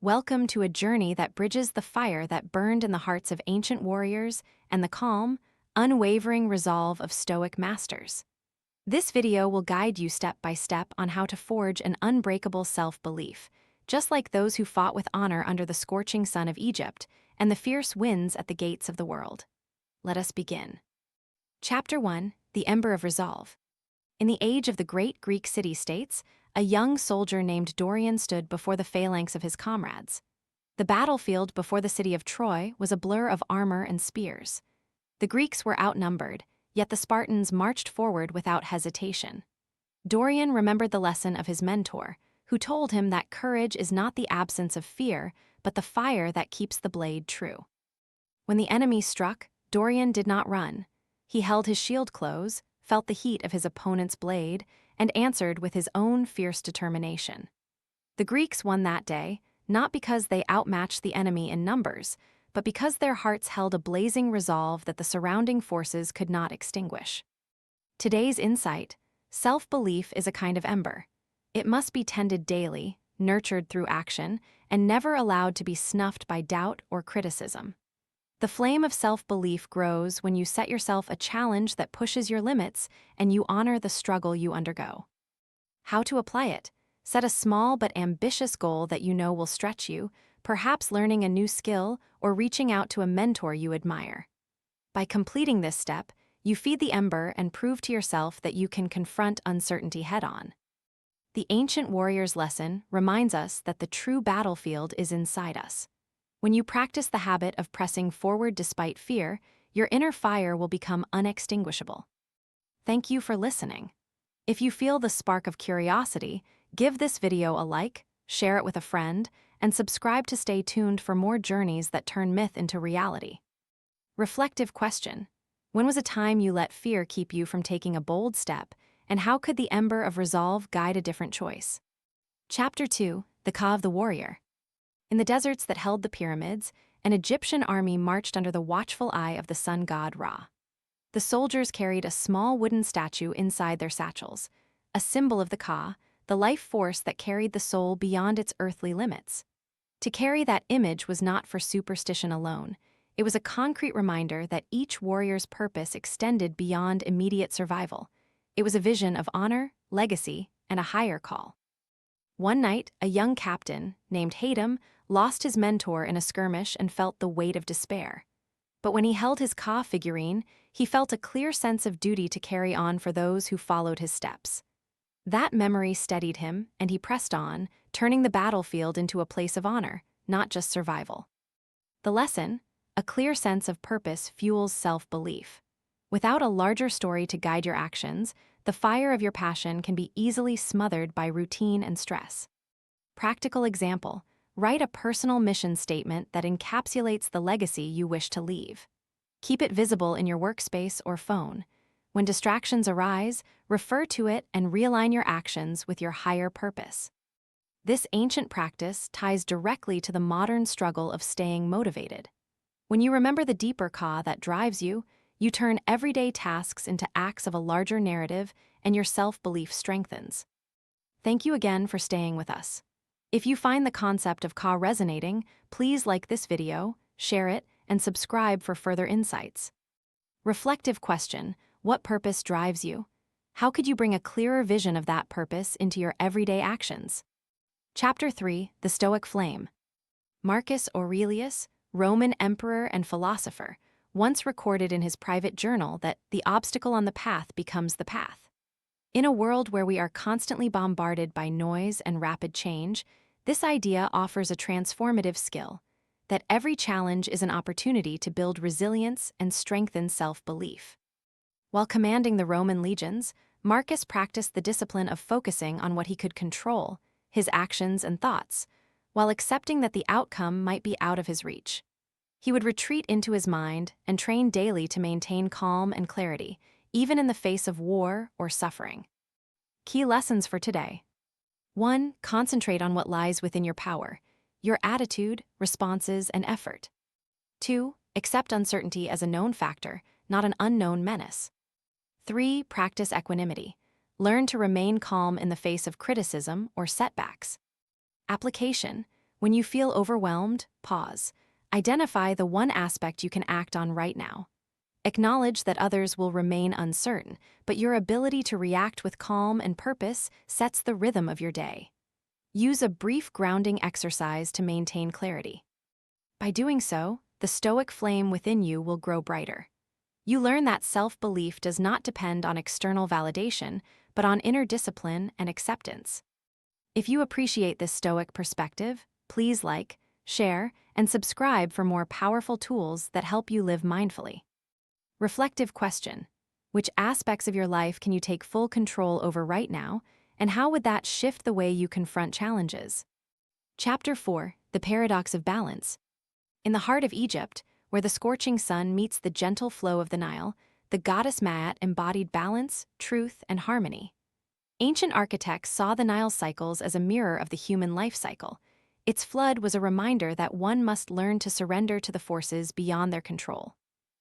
Welcome to a journey that bridges the fire that burned in the hearts of ancient warriors and the calm, unwavering resolve of Stoic masters. This video will guide you step by step on how to forge an unbreakable self-belief, just like those who fought with honor under the scorching sun of Egypt and the fierce winds at the gates of the world. Let us begin. Chapter 1: The Ember of Resolve. In the age of the great Greek city-states, a young soldier named Dorian stood before the phalanx of his comrades. The battlefield before the city of Troy was a blur of armor and spears. The Greeks were outnumbered, yet the Spartans marched forward without hesitation. Dorian remembered the lesson of his mentor, who told him that courage is not the absence of fear, but the fire that keeps the blade true. When the enemy struck, Dorian did not run. He held his shield close, felt the heat of his opponent's blade, and answered with his own fierce determination. The Greeks won that day, not because they outmatched the enemy in numbers, but because their hearts held a blazing resolve that the surrounding forces could not extinguish. Today's insight: self-belief is a kind of ember. It must be tended daily, nurtured through action, and never allowed to be snuffed by doubt or criticism. The flame of self-belief grows when you set yourself a challenge that pushes your limits and you honor the struggle you undergo. How to apply it? Set a small but ambitious goal that you know will stretch you, perhaps learning a new skill or reaching out to a mentor you admire. By completing this step, you feed the ember and prove to yourself that you can confront uncertainty head-on. The ancient warrior's lesson reminds us that the true battlefield is inside us. When you practice the habit of pressing forward despite fear, your inner fire will become unextinguishable. Thank you for listening. If you feel the spark of curiosity, give this video a like, share it with a friend, and subscribe to stay tuned for more journeys that turn myth into reality. Reflective question: when was a time you let fear keep you from taking a bold step, and how could the ember of resolve guide a different choice? Chapter 2: The Ka of the Warrior. In the deserts that held the pyramids, an Egyptian army marched under the watchful eye of the sun god Ra. The soldiers carried a small wooden statue inside their satchels, a symbol of the Ka, the life force that carried the soul beyond its earthly limits. To carry that image was not for superstition alone. It was a concrete reminder that each warrior's purpose extended beyond immediate survival. It was a vision of honor, legacy, and a higher call. One night, a young captain, named Haytham, lost his mentor in a skirmish and felt the weight of despair. But when he held his Ka figurine, he felt a clear sense of duty to carry on for those who followed his steps. That memory steadied him, and he pressed on, turning the battlefield into a place of honor, not just survival. The lesson: a clear sense of purpose fuels self-belief. Without a larger story to guide your actions, the fire of your passion can be easily smothered by routine and stress. Practical example: write a personal mission statement that encapsulates the legacy you wish to leave. Keep it visible in your workspace or phone. When distractions arise, refer to it and realign your actions with your higher purpose. This ancient practice ties directly to the modern struggle of staying motivated. When you remember the deeper Ka that drives you, you turn everyday tasks into acts of a larger narrative, and your self-belief strengthens. Thank you again for staying with us. If you find the concept of Ka resonating, please like this video, share it, and subscribe for further insights. Reflective question: what purpose drives you? How could you bring a clearer vision of that purpose into your everyday actions? Chapter 3: The Stoic Flame. Marcus Aurelius, Roman emperor and philosopher, once recorded in his private journal that the obstacle on the path becomes the path. In a world where we are constantly bombarded by noise and rapid change, this idea offers a transformative skill: that every challenge is an opportunity to build resilience and strengthen self-belief. While commanding the Roman legions, Marcus practiced the discipline of focusing on what he could control, his actions and thoughts, while accepting that the outcome might be out of his reach. He would retreat into his mind and train daily to maintain calm and clarity, even in the face of war or suffering. Key lessons for today: 1. Concentrate on what lies within your power: your attitude, responses, and effort. 2. Accept uncertainty as a known factor, not an unknown menace. 3. Practice equanimity. Learn to remain calm in the face of criticism or setbacks. Application: When you feel overwhelmed, pause. Identify the one aspect you can act on right now. Acknowledge that others will remain uncertain, but your ability to react with calm and purpose sets the rhythm of your day. Use a brief grounding exercise to maintain clarity. By doing so, the stoic flame within you will grow brighter. You learn that self-belief does not depend on external validation, but on inner discipline and acceptance. If you appreciate this stoic perspective, please like, share, and subscribe for more powerful tools that help you live mindfully. Reflective question: which aspects of your life can you take full control over right now, and how would that shift the way you confront challenges? Chapter 4: The Paradox of Balance. In the heart of Egypt, where the scorching sun meets the gentle flow of the Nile, the goddess Maat embodied balance, truth, and harmony. Ancient architects saw the Nile's cycles as a mirror of the human life cycle. Its flood was a reminder that one must learn to surrender to the forces beyond their control.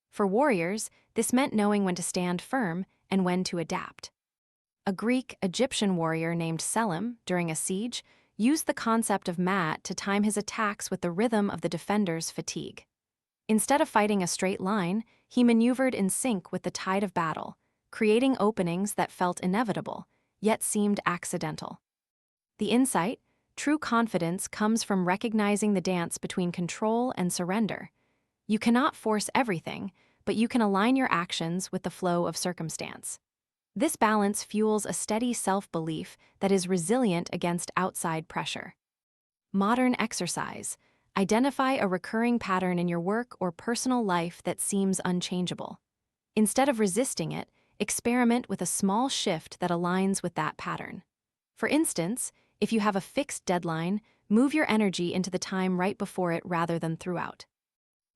For warriors, this meant knowing when to stand firm and when to adapt. A Greek-Egyptian warrior named Selim, during a siege, used the concept of Maat to time his attacks with the rhythm of the defender's fatigue. Instead of fighting a straight line, he maneuvered in sync with the tide of battle, creating openings that felt inevitable, yet seemed accidental. The insight: true confidence comes from recognizing the dance between control and surrender. You cannot force everything, but you can align your actions with the flow of circumstance. This balance fuels a steady self-belief that is resilient against outside pressure. Modern exercise: identify a recurring pattern in your work or personal life that seems unchangeable. Instead of resisting it, experiment with a small shift that aligns with that pattern. For instance, if you have a fixed deadline, move your energy into the time right before it rather than throughout.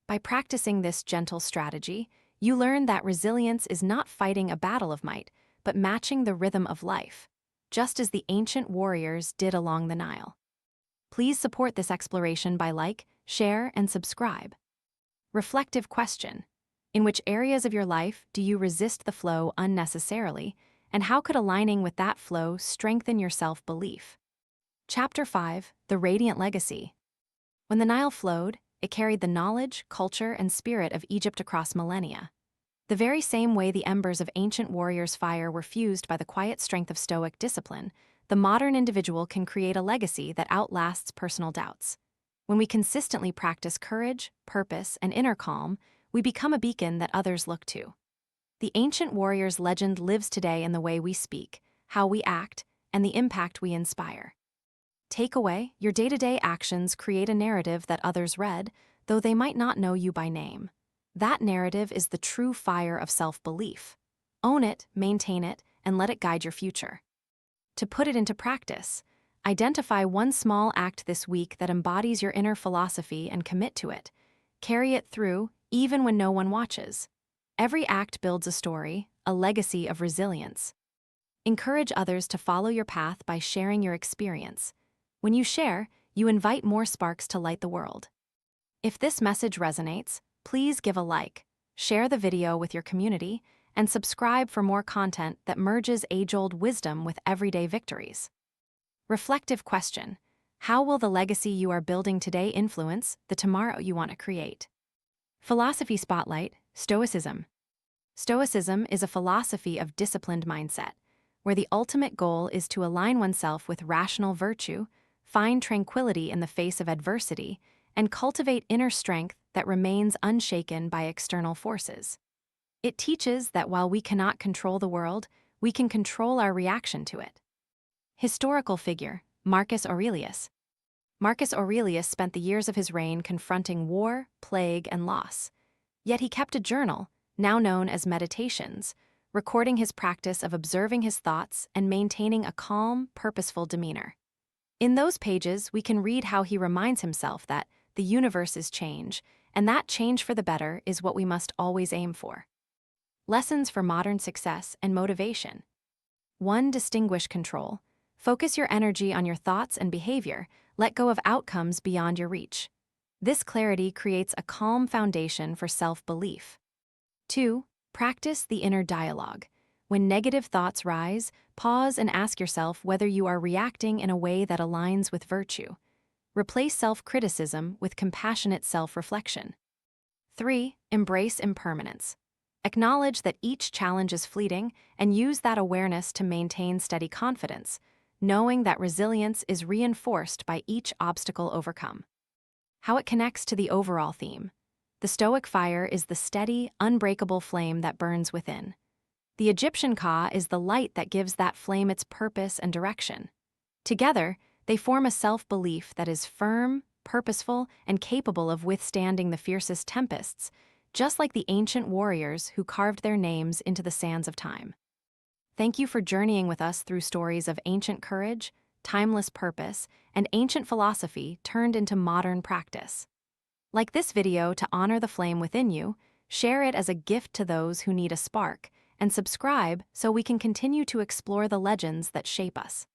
By practicing this gentle strategy, you learn that resilience is not fighting a battle of might, but matching the rhythm of life, just as the ancient warriors did along the Nile. Please support this exploration by like, share, and subscribe. Reflective question: in which areas of your life do you resist the flow unnecessarily, and how could aligning with that flow strengthen your self-belief? Chapter 5: The Radiant Legacy. When the Nile flowed, it carried the knowledge, culture, and spirit of Egypt across millennia. The very same way the embers of ancient warriors' fire were fused by the quiet strength of Stoic discipline, the modern individual can create a legacy that outlasts personal doubts. When we consistently practice courage, purpose, and inner calm, we become a beacon that others look to. The ancient warrior's legend lives today in the way we speak, how we act, and the impact we inspire. Takeaway: your day-to-day actions create a narrative that others read, though they might not know you by name. That narrative is the true fire of self-belief. Own it, maintain it, and let it guide your future. To put it into practice, identify one small act this week that embodies your inner philosophy and commit to it. Carry it through, even when no one watches. Every act builds a story, a legacy of resilience. Encourage others to follow your path by sharing your experience. When you share, you invite more sparks to light the world. If this message resonates, please give a like, share the video with your community, and subscribe for more content that merges age-old wisdom with everyday victories. Reflective question: how will the legacy you are building today influence the tomorrow you want to create? Philosophy Spotlight: Stoicism. Stoicism is a philosophy of disciplined mindset, where the ultimate goal is to align oneself with rational virtue, find tranquility in the face of adversity, and cultivate inner strength that remains unshaken by external forces. It teaches that while we cannot control the world, we can control our reaction to it. Historical figure: Marcus Aurelius. Marcus Aurelius spent the years of his reign confronting war, plague, and loss. Yet he kept a journal, now known as Meditations, recording his practice of observing his thoughts and maintaining a calm, purposeful demeanor. In those pages, we can read how he reminds himself that the universe is change, and that change for the better is what we must always aim for. Lessons for modern success and motivation. 1. Distinguish control. Focus your energy on your thoughts and behavior. Let go of outcomes beyond your reach. This clarity creates a calm foundation for self-belief. 2. Practice the inner dialogue. When negative thoughts rise, pause and ask yourself whether you are reacting in a way that aligns with virtue. Replace self-criticism with compassionate self-reflection. 3. Embrace impermanence. Acknowledge that each challenge is fleeting and use that awareness to maintain steady confidence, knowing that resilience is reinforced by each obstacle overcome. How it connects to the overall theme. The Stoic fire is the steady, unbreakable flame that burns within. The Egyptian Ka is the light that gives that flame its purpose and direction. Together, they form a self-belief that is firm, purposeful, and capable of withstanding the fiercest tempests, just like the ancient warriors who carved their names into the sands of time. Thank you for journeying with us through stories of ancient courage, timeless purpose, and ancient philosophy turned into modern practice. Like this video to honor the flame within you, share it as a gift to those who need a spark, and subscribe so we can continue to explore the legends that shape us.